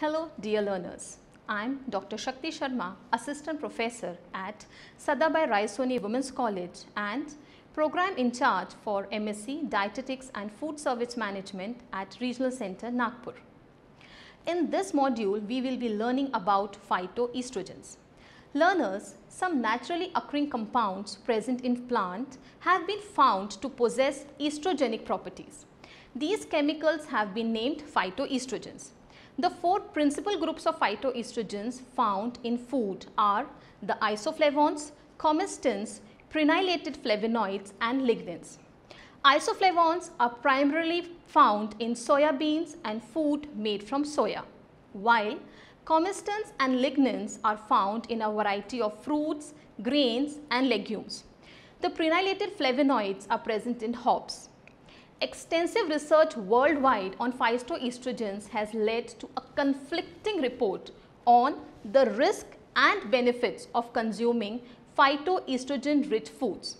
Hello dear learners, I am Dr. Shakti Sharma, Assistant Professor at Sadabai Raisoni Women's College and Program in charge for MSc Dietetics and Food Service Management at Regional Center Nagpur. In this module, we will be learning about phytoestrogens. Learners, some naturally occurring compounds present in plant have been found to possess estrogenic properties. These chemicals have been named phytoestrogens. The four principal groups of phytoestrogens found in food are the isoflavones, comestins, prenylated flavonoids and lignans. Isoflavones are primarily found in soya beans and food made from soya, while comestins and lignans are found in a variety of fruits, grains and legumes. The prenylated flavonoids are present in hops. Extensive research worldwide on phytoestrogens has led to a conflicting report on the risk and benefits of consuming phytoestrogen-rich foods.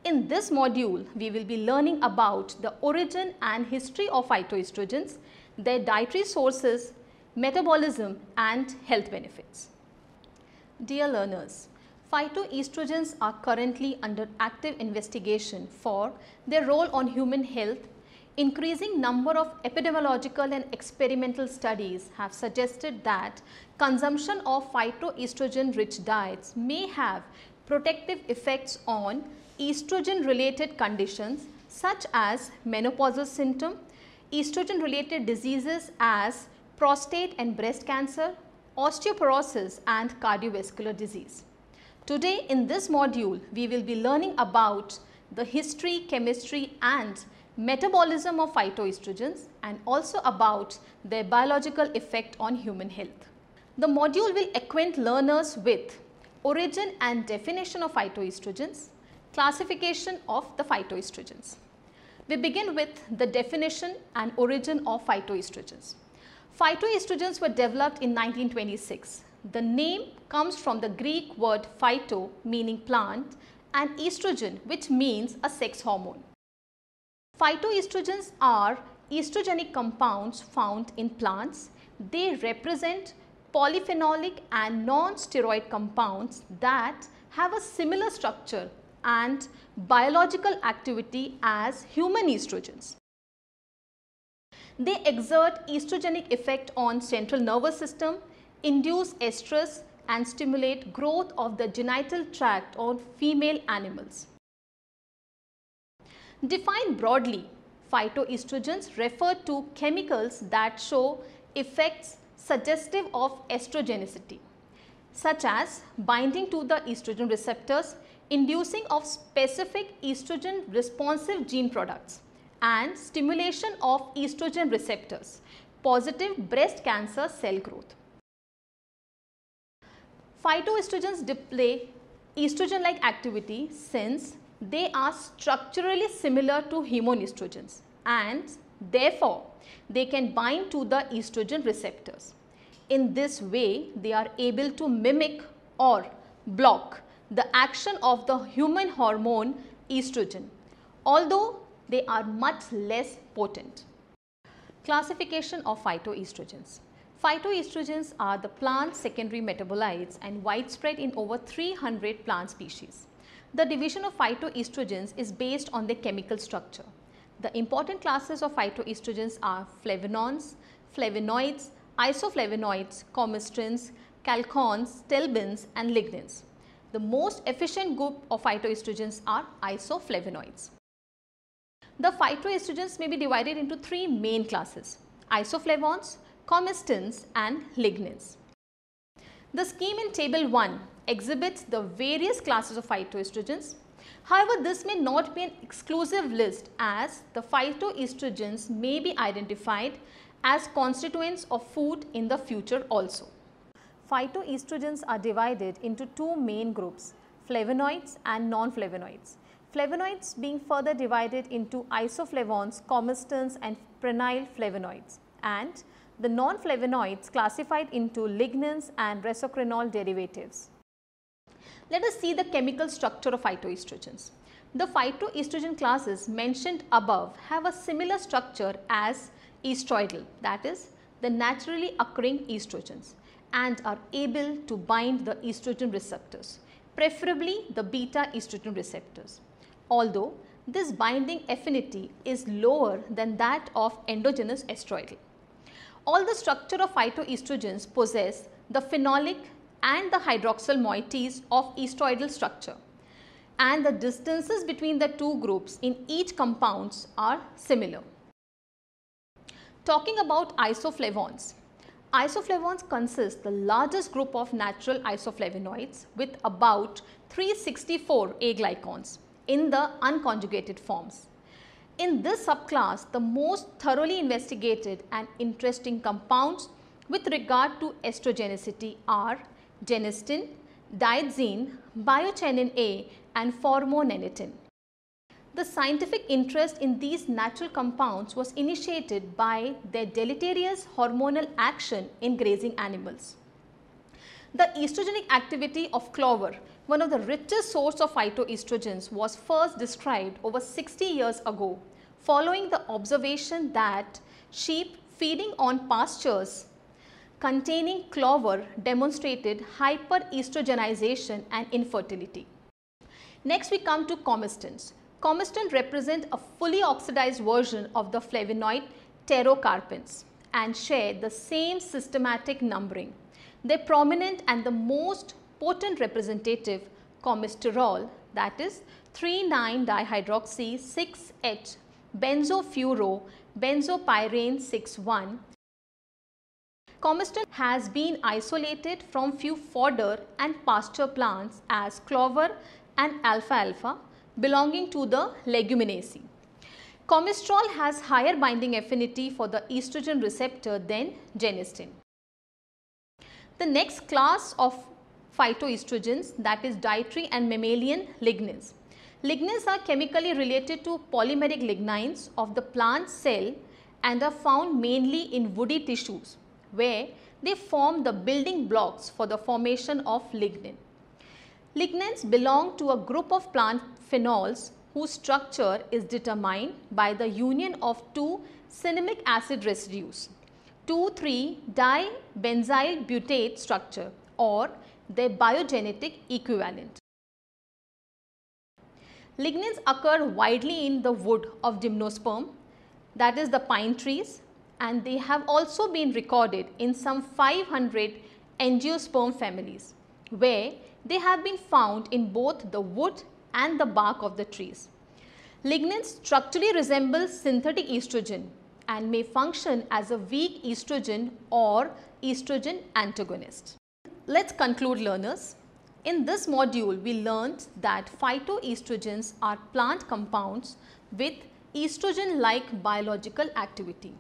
In this module, we will be learning about the origin and history of phytoestrogens, their dietary sources, metabolism and health benefits. Dear learners, phytoestrogens are currently under active investigation for their role on human health. Increasing number of epidemiological and experimental studies have suggested that consumption of phytoestrogen-rich diets may have protective effects on estrogen-related conditions such as menopausal symptom, estrogen-related diseases as prostate and breast cancer, osteoporosis and cardiovascular disease. Today in this module, we will be learning about the history, chemistry and metabolism of phytoestrogens and also about their biological effect on human health. The module will acquaint learners with origin and definition of phytoestrogens, classification of the phytoestrogens. We begin with the definition and origin of phytoestrogens. Phytoestrogens were developed in 1926. The name comes from the Greek word phyto meaning plant and estrogen which means a sex hormone. Phytoestrogens are estrogenic compounds found in plants. They represent polyphenolic and non-steroid compounds that have a similar structure and biological activity as human estrogens. They exert estrogenic effect on central nervous system, induce estrus and stimulate growth of the genital tract on female animals. Defined broadly, phytoestrogens refer to chemicals that show effects suggestive of estrogenicity, such as binding to the estrogen receptors, inducing of specific estrogen responsive gene products and stimulation of estrogen receptors, positive breast cancer cell growth. Phytoestrogens display estrogen-like activity since they are structurally similar to hormone estrogens and therefore they can bind to the estrogen receptors. In this way, they are able to mimic or block the action of the human hormone estrogen, although they are much less potent. Classification of phytoestrogens. Phytoestrogens are the plant secondary metabolites and widespread in over 300 plant species. The division of phytoestrogens is based on their chemical structure. The important classes of phytoestrogens are flavonones, flavonoids, isoflavonoids, comestins, chalcones, stelbins and lignans. The most efficient group of phytoestrogens are isoflavonoids. The phytoestrogens may be divided into three main classes: isoflavones, comestins and lignans. The scheme in table 1 exhibits the various classes of phytoestrogens. However, this may not be an exclusive list as the phytoestrogens may be identified as constituents of food in the future also. Phytoestrogens are divided into two main groups, flavonoids and non-flavonoids. Flavonoids being further divided into isoflavones, comestins and prenyl flavonoids, and the non-flavonoids classified into lignans and resocrinol derivatives. Let us see the chemical structure of phytoestrogens. The phytoestrogen classes mentioned above have a similar structure as estroidal, that is, the naturally occurring estrogens and are able to bind the estrogen receptors, preferably the beta estrogen receptors. Although this binding affinity is lower than that of endogenous estroidal. All the structure of phytoestrogens possess the phenolic and the hydroxyl moieties of estroidal structure, and the distances between the two groups in each compounds are similar. Talking about isoflavones. Isoflavones consist the largest group of natural isoflavonoids with about 364 A-glycans in the unconjugated forms. In this subclass, the most thoroughly investigated and interesting compounds with regard to estrogenicity are genistein, diethzine, biochenin A and formornenitin. The scientific interest in these natural compounds was initiated by their deleterious hormonal action in grazing animals. The estrogenic activity of clover, one of the richest sources of phytoestrogens, was first described over 60 years ago following the observation that sheep feeding on pastures containing clover demonstrated hyperestrogenization and infertility. Next we come to comestins. Comestin represent a fully oxidized version of the flavonoid pterocarpins and share the same systematic numbering. Their prominent and the most potent representative cholesterol, that is 3,9-dihydroxy-6-H benzofuro benzopyrene 6,1. Comestin has been isolated from few fodder and pasture plants as clover and alfalfa belonging to the Leguminosae. Cholesterol has higher binding affinity for the estrogen receptor than genistein. The next class of phytoestrogens, that is dietary and mammalian lignins. Lignins are chemically related to polymeric lignines of the plant cell and are found mainly in woody tissues, where they form the building blocks for the formation of lignin. Lignins belong to a group of plant phenols whose structure is determined by the union of two cinnamic acid residues, 2,3-dibenzyl butane structure, or their biogenetic equivalent. Lignins occur widely in the wood of gymnosperm, that is the pine trees, and they have also been recorded in some 500 angiosperm families, where they have been found in both the wood and the bark of the trees. Lignins structurally resemble synthetic estrogen and may function as a weak estrogen or estrogen antagonist. Let's conclude, learners. In this module, we learned that phytoestrogens are plant compounds with estrogen-like biological activity.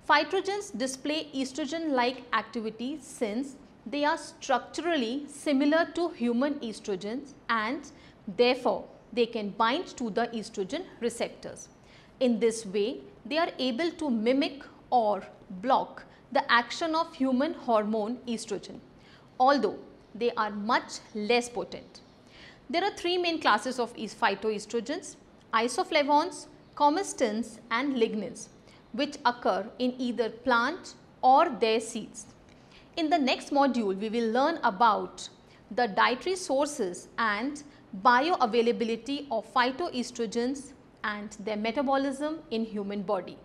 Phytoestrogens display estrogen-like activity since they are structurally similar to human estrogens and therefore they can bind to the estrogen receptors. In this way, they are able to mimic or block the action of human hormone estrogen, although they are much less potent. There are three main classes of phytoestrogens: isoflavones, comestins and lignins, which occur in either plant or their seeds. In the next module, we will learn about the dietary sources and bioavailability of phytoestrogens and their metabolism in human body.